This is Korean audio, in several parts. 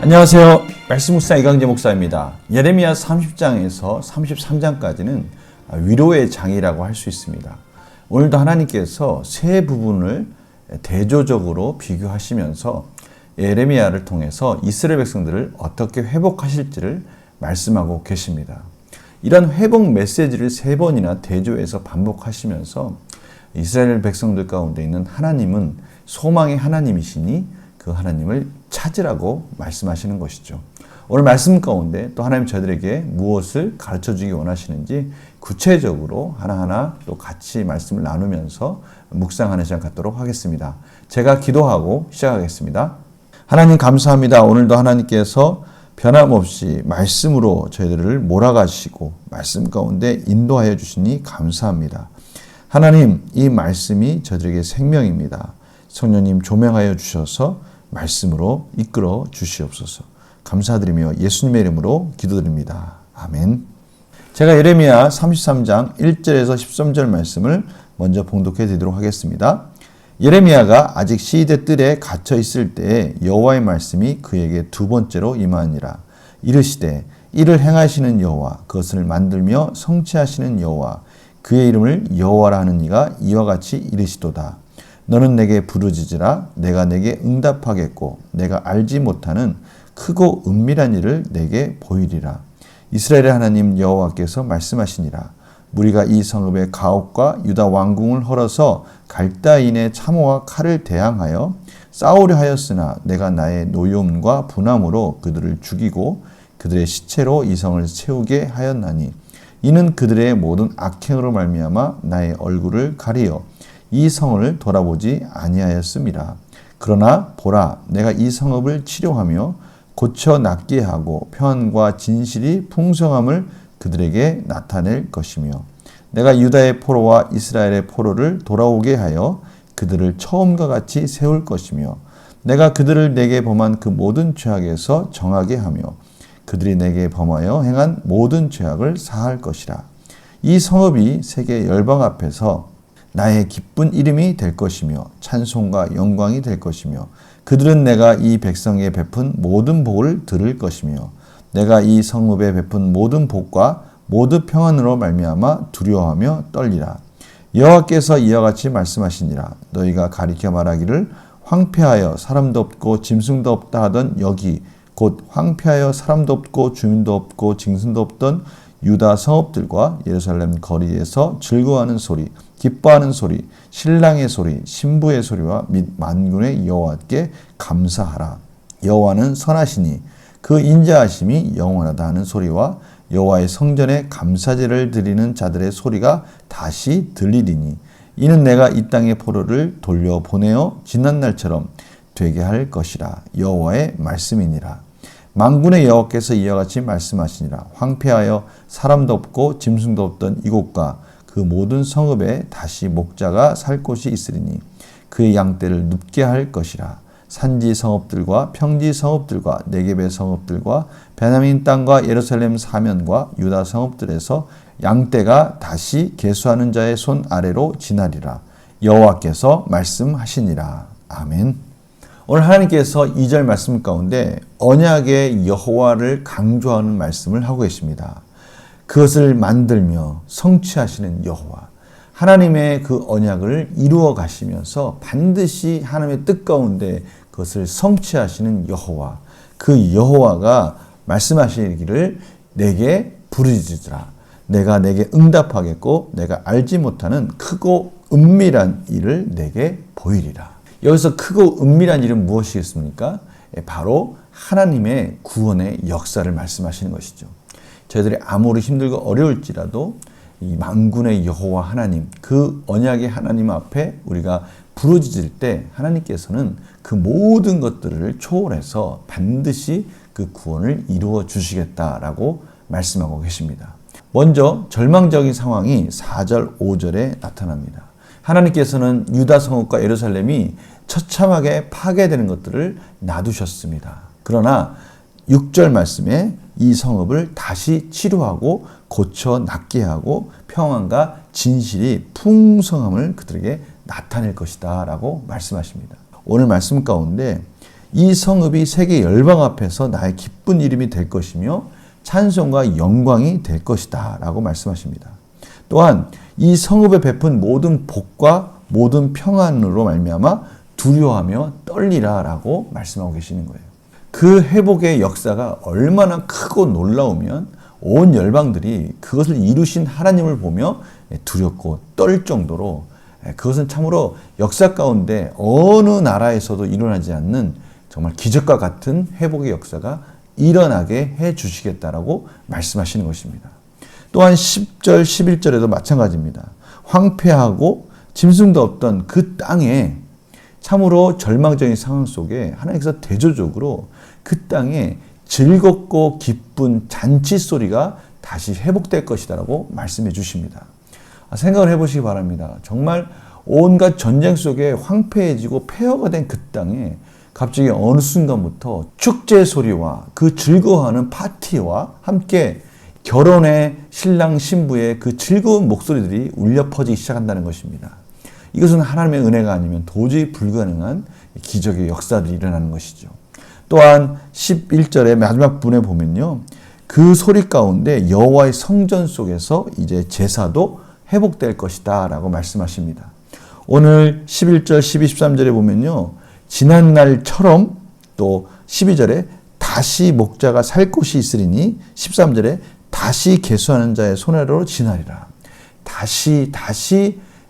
안녕하세요. 말씀 묵상 이강재 목사입니다. 예레미야 30장에서 33장까지는 위로의 장이라고 할 수 있습니다. 오늘도 하나님께서 세 부분을 대조적으로 비교하시면서 예레미야를 통해서 이스라엘 백성들을 어떻게 회복하실지를 말씀하고 계십니다. 이런 회복 메시지를 세 번이나 대조해서 반복하시면서 이스라엘 백성들 가운데 있는 하나님은 소망의 하나님이시니 그 하나님을 찾으라고 말씀하시는 것이죠. 오늘 말씀 가운데 또 하나님 저희들에게 무엇을 가르쳐주기 원하시는지 구체적으로 하나하나 또 같이 말씀을 나누면서 묵상하는 시간 갖도록 하겠습니다. 제가 기도하고 시작하겠습니다. 하나님 감사합니다. 오늘도 하나님께서 변함없이 말씀으로 저희들을 몰아가시고 말씀 가운데 인도하여 주시니 감사합니다. 하나님, 이 말씀이 저희들에게 생명입니다. 성령님 조명하여 주셔서 말씀으로 이끌어 주시옵소서. 감사드리며 예수님의 이름으로 기도드립니다. 아멘. 제가 예레미야 33장 1절에서 13절 말씀을 먼저 봉독해 드리도록 하겠습니다. 예레미야가 아직 시대 뜰에 갇혀 있을 때에 여호와의 말씀이 그에게 두 번째로 임하니라. 이르시되 이를 행하시는 여호와, 그것을 만들며 성취하시는 여호와, 그의 이름을 여호와라 하는 이가 이와 같이 이르시도다. 너는 내게 부르짖으라. 내가 내게 응답하겠고 내가 알지 못하는 크고 은밀한 일을 내게 보이리라. 이스라엘의 하나님 여호와께서 말씀하시니라. 무리가 이 성읍의 가옥과 유다 왕궁을 헐어서 갈대아인의 참호와 칼을 대항하여 싸우려 하였으나 내가 나의 노여움과 분함으로 그들을 죽이고 그들의 시체로 이 성을 채우게 하였나니 이는 그들의 모든 악행으로 말미암아 나의 얼굴을 가리어 이 성을 돌아보지 아니하였음이라. 그러나 보라, 내가 이 성읍을 치료하며 고쳐 낫게 하고 평안과 진실이 풍성함을 그들에게 나타낼 것이며 내가 유다의 포로와 이스라엘의 포로를 돌아오게 하여 그들을 처음과 같이 세울 것이며 내가 그들을 내게 범한 그 모든 죄악에서 정하게 하며 그들이 내게 범하여 행한 모든 죄악을 사할 것이라. 이 성읍이 세계 열방 앞에서 나의 기쁜 이름이 될 것이며 찬송과 영광이 될 것이며 그들은 내가 이 백성에 베푼 모든 복을 들을 것이며 내가 이 성읍에 베푼 모든 복과 모든 평안으로 말미암아 두려워하며 떨리라. 여호와께서 이와 같이 말씀하시니라. 너희가 가리켜 말하기를 황폐하여 사람도 없고 짐승도 없다 하던 여기 곧 황폐하여 사람도 없고 주민도 없고 짐승도 없던 유다 성읍들과 예루살렘 거리에서 즐거워하는 소리, 기뻐하는 소리, 신랑의 소리, 신부의 소리와 및 만군의 여호와께 감사하라. 여호와는 선하시니 그 인자하심이 영원하다 하는 소리와 여호와의 성전에 감사제를 드리는 자들의 소리가 다시 들리리니 이는 내가 이 땅의 포로를 돌려보내어 지난날처럼 되게 할 것이라. 여호와의 말씀이니라. 만군의 여호와께서 이와 같이 말씀하시니라. 황폐하여 사람도 없고 짐승도 없던 이곳과 그 모든 성읍에 다시 목자가 살 곳이 있으리니 그의 양떼를 눕게 할 것이라. 산지 성읍들과 평지 성읍들과 네겝의 성읍들과 베냐민 땅과 예루살렘 사면과 유다 성읍들에서 양떼가 다시 계수하는 자의 손 아래로 지나리라. 여호와께서 말씀하시니라. 아멘. 오늘 하나님께서 2절 말씀 가운데 언약의 여호와를 강조하는 말씀을 하고 계십니다. 그것을 만들며 성취하시는 여호와, 하나님의 그 언약을 이루어 가시면서 반드시 하나님의 뜻 가운데 그것을 성취하시는 여호와, 그 여호와가 말씀하시기를 내게 부르짖으라. 내가 내게 응답하겠고 내가 알지 못하는 크고 은밀한 일을 내게 보이리라. 여기서 크고 은밀한 일은 무엇이겠습니까? 바로 하나님의 구원의 역사를 말씀하시는 것이죠. 저희들이 아무리 힘들고 어려울지라도 이 만군의 여호와 하나님, 그 언약의 하나님 앞에 우리가 부르짖을 때 하나님께서는 그 모든 것들을 초월해서 반드시 그 구원을 이루어 주시겠다라고 말씀하고 계십니다. 먼저 절망적인 상황이 4절, 5절에 나타납니다. 하나님께서는 유다 성읍과 예루살렘이 처참하게 파괴되는 것들을 놔두셨습니다. 그러나 6절 말씀에 이 성읍을 다시 치료하고 고쳐 낫게 하고 평안과 진실이 풍성함을 그들에게 나타낼 것이다 라고 말씀하십니다. 오늘 말씀 가운데 이 성읍이 세계 열방 앞에서 나의 기쁜 이름이 될 것이며 찬송과 영광이 될 것이다 라고 말씀하십니다. 또한 이 성읍에 베푼 모든 복과 모든 평안으로 말미암아 두려워하며 떨리라 라고 말씀하고 계시는 거예요. 그 회복의 역사가 얼마나 크고 놀라우면 온 열방들이 그것을 이루신 하나님을 보며 두렵고 떨 정도로, 그것은 참으로 역사 가운데 어느 나라에서도 일어나지 않는 정말 기적과 같은 회복의 역사가 일어나게 해 주시겠다라고 말씀하시는 것입니다. 또한 10절, 11절에도 마찬가지입니다. 황폐하고 짐승도 없던 그 땅에, 참으로 절망적인 상황 속에 하나님께서 대조적으로 그 땅에 즐겁고 기쁜 잔치 소리가 다시 회복될 것이다라고 말씀해 주십니다. 생각을 해보시기 바랍니다. 정말 온갖 전쟁 속에 황폐해지고 폐허가 된 그 땅에 갑자기 어느 순간부터 축제 소리와 그 즐거워하는 파티와 함께 결혼의 신랑 신부의 그 즐거운 목소리들이 울려 퍼지기 시작한다는 것입니다. 이것은 하나님의 은혜가 아니면 도저히 불가능한 기적의 역사들이 일어나는 것이죠. 또한 11절의 마지막 부분에 보면요, 그 소리 가운데 여호와의 성전 속에서 이제 제사도 회복될 것이다 라고 말씀하십니다. 오늘 11절, 12, 13절에 보면요, 지난날처럼, 또 12절에 다시 목자가 살 곳이 있으리니, 13절에 다시 계수하는 자의 손아래로 지나리라. 다시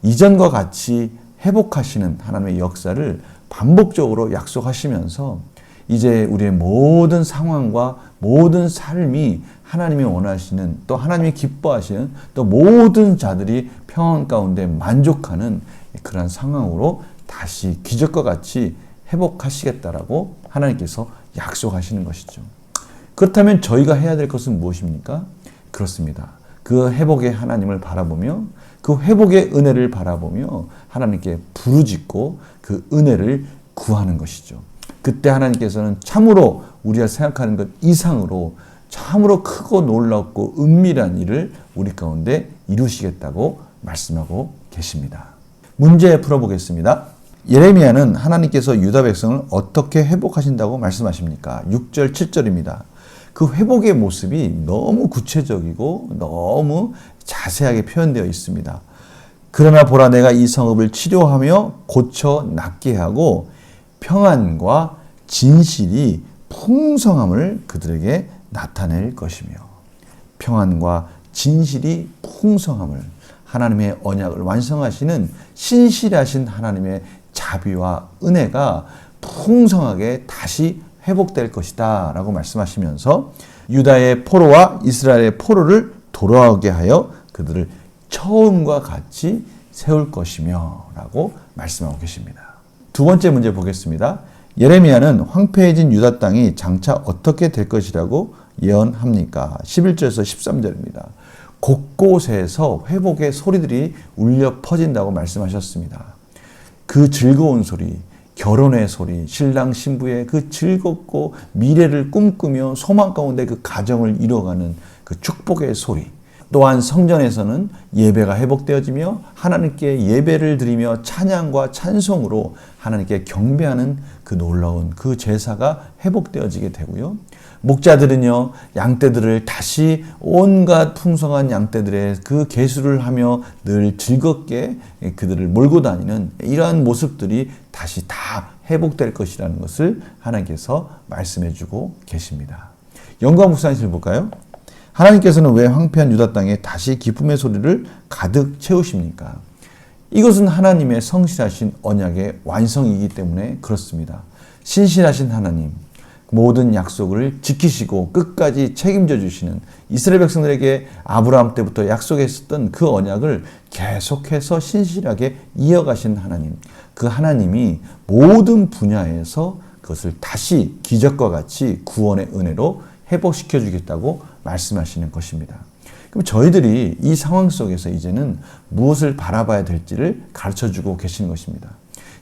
이전과 같이 회복하시는 하나님의 역사를 반복적으로 약속하시면서 이제 우리의 모든 상황과 모든 삶이 하나님이 원하시는, 또 하나님이 기뻐하시는, 또 모든 자들이 평안 가운데 만족하는 그러한 상황으로 다시 기적과 같이 회복하시겠다라고 하나님께서 약속하시는 것이죠. 그렇다면 저희가 해야 될 것은 무엇입니까? 그렇습니다. 그 회복의 하나님을 바라보며, 그 회복의 은혜를 바라보며 하나님께 부르짖고 그 은혜를 구하는 것이죠. 그때 하나님께서는 참으로 우리가 생각하는 것 이상으로 참으로 크고 놀랍고 은밀한 일을 우리 가운데 이루시겠다고 말씀하고 계십니다. 문제 풀어보겠습니다. 예레미야는 하나님께서 유다 백성을 어떻게 회복하신다고 말씀하십니까? 6절, 7절입니다. 그 회복의 모습이 너무 구체적이고 너무 자세하게 표현되어 있습니다. 그러나 보라, 내가 이 성읍을 치료하며 고쳐 낫게 하고 평안과 진실이 풍성함을 그들에게 나타낼 것이며, 평안과 진실이 풍성함을, 하나님의 언약을 완성하시는 신실하신 하나님의 자비와 은혜가 풍성하게 다시 회복될 것이다 라고 말씀하시면서 유다의 포로와 이스라엘의 포로를 돌아오게 하여 그들을 처음과 같이 세울 것이며 라고 말씀하고 계십니다. 두 번째 문제 보겠습니다. 예레미야는 황폐해진 유다 땅이 장차 어떻게 될 것이라고 예언합니까? 11절에서 13절입니다. 곳곳에서 회복의 소리들이 울려 퍼진다고 말씀하셨습니다. 그 즐거운 소리, 결혼의 소리, 신랑 신부의 그 즐겁고 미래를 꿈꾸며 소망 가운데 그 가정을 이뤄가는 그 축복의 소리, 또한 성전에서는 예배가 회복되어지며 하나님께 예배를 드리며 찬양과 찬송으로 하나님께 경배하는 그 놀라운 그 제사가 회복되어지게 되고요. 목자들은요, 양떼들을 다시 온갖 풍성한 양떼들의 그 계수를 하며 늘 즐겁게 그들을 몰고 다니는 이러한 모습들이 다시 다 회복될 것이라는 것을 하나님께서 말씀해 주고 계십니다. 영광 목사님을 볼까요? 하나님께서는 왜 황폐한 유다 땅에 다시 기쁨의 소리를 가득 채우십니까? 이것은 하나님의 성실하신 언약의 완성이기 때문에 그렇습니다. 신실하신 하나님, 모든 약속을 지키시고 끝까지 책임져 주시는 이스라엘 백성들에게 아브라함 때부터 약속했었던 그 언약을 계속해서 신실하게 이어가신 하나님, 그 하나님이 모든 분야에서 그것을 다시 기적과 같이 구원의 은혜로 회복시켜 주겠다고 말씀하시는 것입니다. 그럼 저희들이 이 상황 속에서 이제는 무엇을 바라봐야 될지를 가르쳐주고 계시는 것입니다.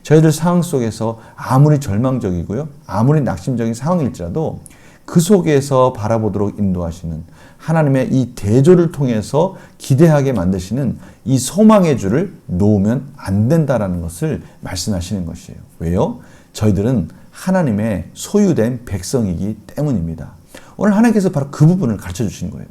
저희들 상황 속에서 아무리 절망적이고요, 아무리 낙심적인 상황일지라도 그 속에서 바라보도록 인도하시는 하나님의 이 대조를 통해서 기대하게 만드시는 이 소망의 줄을 놓으면 안 된다라는 것을 말씀하시는 것이에요. 왜요? 저희들은 하나님의 소유된 백성이기 때문입니다. 오늘 하나님께서 바로 그 부분을 가르쳐 주신 거예요.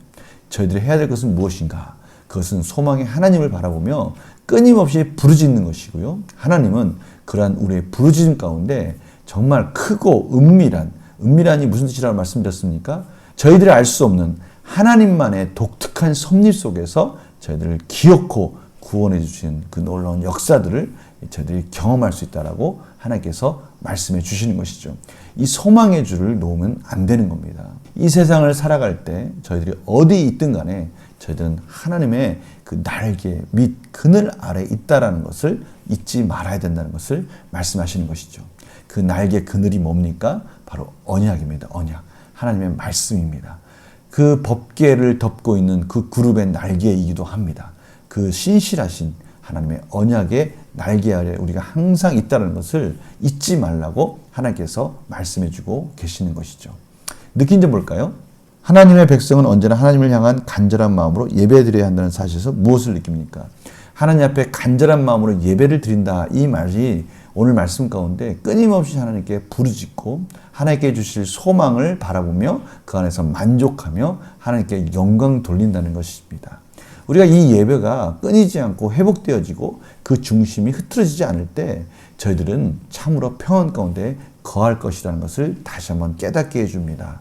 저희들이 해야 될 것은 무엇인가? 그것은 소망의 하나님을 바라보며 끊임없이 부르짖는 것이고요. 하나님은 그러한 우리의 부르짖음 가운데 정말 크고 은밀한이 무슨 뜻이라고 말씀드렸습니까? 저희들이 알 수 없는 하나님만의 독특한 섭리 속에서 저희들을 기어코 구원해 주신 그 놀라운 역사들을 저희들이 경험할 수 있다라고 하나님께서 말씀해 주시는 것이죠. 이 소망의 줄을 놓으면 안 되는 겁니다. 이 세상을 살아갈 때 저희들이 어디 있든 간에 저희들은 하나님의 그 날개 및 그늘 아래 있다라는 것을 잊지 말아야 된다는 것을 말씀하시는 것이죠. 그 날개 그늘이 뭡니까? 바로 언약입니다. 언약. 하나님의 말씀입니다. 그 법궤를 덮고 있는 그 그룹의 날개이기도 합니다. 그 신실하신 하나님의 언약의 날개 아래 우리가 항상 있다는 것을 잊지 말라고 하나님께서 말씀해 주고 계시는 것이죠. 느낀 점 뭘까요? 하나님의 백성은 언제나 하나님을 향한 간절한 마음으로 예배드려야 한다는 사실에서 무엇을 느낍니까? 하나님 앞에 간절한 마음으로 예배를 드린다. 이 말이 오늘 말씀 가운데 끊임없이 하나님께 부르짖고 하나님께 주실 소망을 바라보며 그 안에서 만족하며 하나님께 영광 돌린다는 것입니다. 우리가 이 예배가 끊이지 않고 회복되어지고 그 중심이 흐트러지지 않을 때 저희들은 참으로 평안 가운데 거할 것이라는 것을 다시 한번 깨닫게 해줍니다.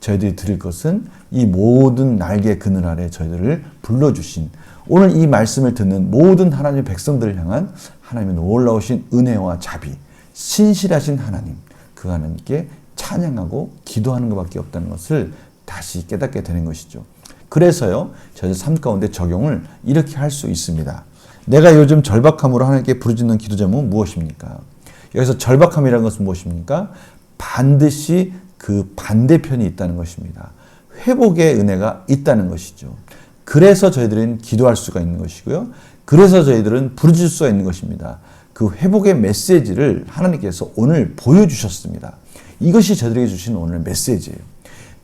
저희들이 드릴 것은 이 모든 날개 그늘 아래 저희들을 불러주신 오늘 이 말씀을 듣는 모든 하나님의 백성들을 향한 하나님의 놀라우신 은혜와 자비, 신실하신 하나님, 그 하나님께 찬양하고 기도하는 것밖에 없다는 것을 다시 깨닫게 되는 것이죠. 그래서요, 저희 삶 가운데 적용을 이렇게 할 수 있습니다. 내가 요즘 절박함으로 하나님께 부르짖는 기도 제목은 무엇입니까? 여기서 절박함이라는 것은 무엇입니까? 반드시 그 반대편이 있다는 것입니다. 회복의 은혜가 있다는 것이죠. 그래서 저희들은 기도할 수가 있는 것이고요. 그래서 저희들은 부르짖을 수가 있는 것입니다. 그 회복의 메시지를 하나님께서 오늘 보여주셨습니다. 이것이 저희들에게 주신 오늘 메시지예요.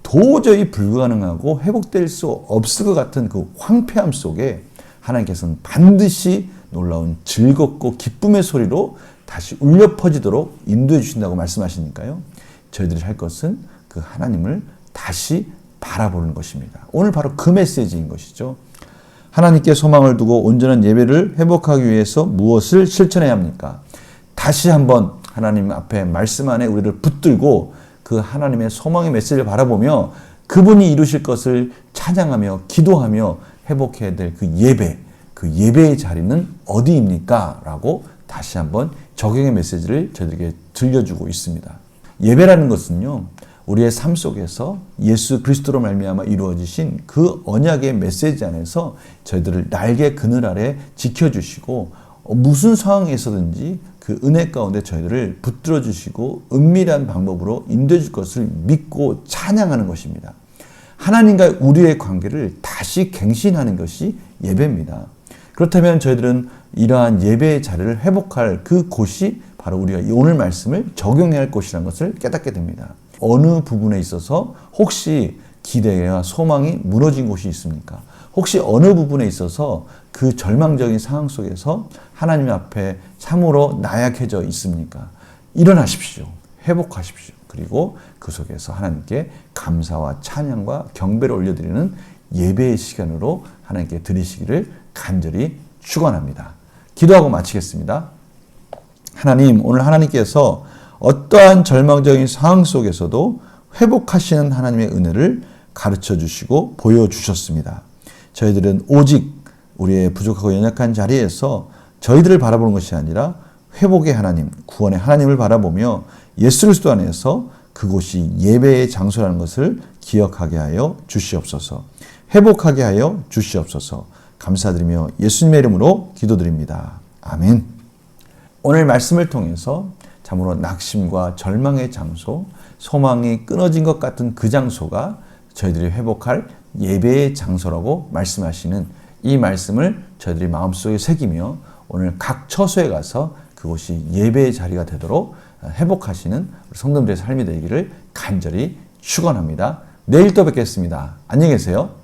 도저히 불가능하고 회복될 수 없을 것 같은 그 황폐함 속에 하나님께서는 반드시 놀라운 즐겁고 기쁨의 소리로 다시 울려 퍼지도록 인도해 주신다고 말씀하시니까요. 저희들이 할 것은 그 하나님을 다시 바라보는 것입니다. 오늘 바로 그 메시지인 것이죠. 하나님께 소망을 두고 온전한 예배를 회복하기 위해서 무엇을 실천해야 합니까? 다시 한번 하나님 앞에 말씀 안에 우리를 붙들고 그 하나님의 소망의 메시지를 바라보며 그분이 이루실 것을 찬양하며 기도하며 회복해야 될 그 예배의 자리는 어디입니까? 라고 다시 한번 적용의 메시지를 저희들에게 들려주고 있습니다. 예배라는 것은요, 우리의 삶 속에서 예수 그리스도로 말미암아 이루어지신 그 언약의 메시지 안에서 저희들을 날개 그늘 아래 지켜주시고 무슨 상황에서든지 그 은혜 가운데 저희들을 붙들어 주시고 은밀한 방법으로 인도해 줄 것을 믿고 찬양하는 것입니다. 하나님과 우리의 관계를 다시 갱신하는 것이 예배입니다. 그렇다면 저희들은 이러한 예배의 자리를 회복할 그 곳이 바로 우리가 오늘 말씀을 적용해야 할 곳이라는 것을 깨닫게 됩니다. 어느 부분에 있어서 혹시 기대와 소망이 무너진 곳이 있습니까? 혹시 어느 부분에 있어서 그 절망적인 상황 속에서 하나님 앞에 참으로 나약해져 있습니까? 일어나십시오. 회복하십시오. 그리고 그 속에서 하나님께 감사와 찬양과 경배를 올려드리는 예배의 시간으로 하나님께 드리시기를 간절히 축원합니다. 기도하고 마치겠습니다. 하나님, 오늘 하나님께서 어떠한 절망적인 상황 속에서도 회복하시는 하나님의 은혜를 가르쳐 주시고 보여주셨습니다. 저희들은 오직 우리의 부족하고 연약한 자리에서 저희들을 바라보는 것이 아니라 회복의 하나님, 구원의 하나님을 바라보며 예수 그리스도 안에서 그곳이 예배의 장소라는 것을 기억하게 하여 주시옵소서. 회복하게 하여 주시옵소서. 감사드리며 예수님의 이름으로 기도드립니다. 아멘. 오늘 말씀을 통해서 참으로 낙심과 절망의 장소, 소망이 끊어진 것 같은 그 장소가 저희들이 회복할 예배의 장소라고 말씀하시는 이 말씀을 저희들이 마음속에 새기며 오늘 각 처소에 가서 그곳이 예배의 자리가 되도록 회복하시는 성도들의 삶이 되기를 간절히 축원합니다. 내일 또 뵙겠습니다. 안녕히 계세요.